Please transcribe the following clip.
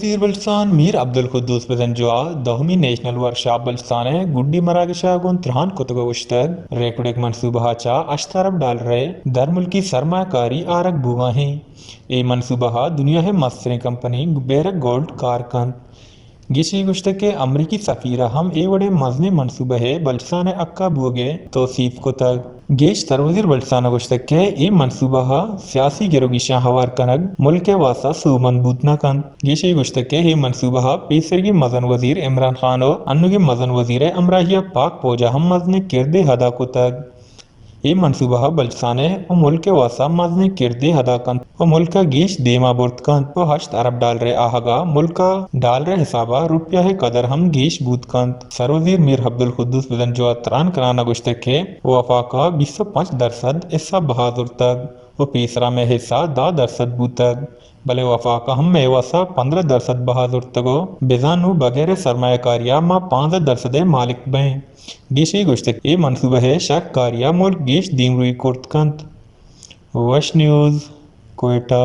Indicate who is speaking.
Speaker 1: वजीर बलस्तान Mir Abdul Quddus बजनजुआ दहमी national workshop बलस्तान गुड्डी मरागशा गुन त्रहान कुतुगुश्तग रेकुडेक मनसूबा अश्तारब डाल रहे दर मुल्की सरमाकारी आरक बुगा हैं ए मनसूबा दुनिया है मस्त्री कंपनी बेरक गोल्ड कारकन गिशी गुश्तक के अमरीकी सफीरा हम ए वडे मजने मनसूबा है बलस्तान अक्का बुगे तोसीफ को तक गेश तरवजीर बलस्तान गुश्तक के ए मनसूबा सियासी गिरोगिशा हवार कनग मुल्क के वासा सुमन बूतना कन गेशी गुश्तक के हे मनसूबा पेसरगी मजन वजीर इमरान खान अन्नुगे मजन वजीर अमराहिया पाक पोजा हम मजने किरदे हदा को तक ये मनसूबा बलसाने और मुल्क वासा मजने किरदे हदाकन और मुल्क गेश देमा बुर्तकन और हश्त अरब डाल रहे आहगा मुल्क डाल रहे हिसाबा रुपया है कदर हम गेश बूतकन सरवजीर मीर अब्दुल कुद्दूस बिलन जो त्रान कराना गुश्तक के वफाका 25% हिस्सा बहादुर तक और तीसरा में हिस्सा 10% बूतक भले वफाका हम में वसा 15% बहादुर तगो बेजानू बगैर सरमायाकारिया माँ 5% मालिक बें गिशी गुश्तक ये मनसूबा है शक कारिया मुल्क गेश दीम रुई कुर्तकंत वश न्यूज़ कोयटा।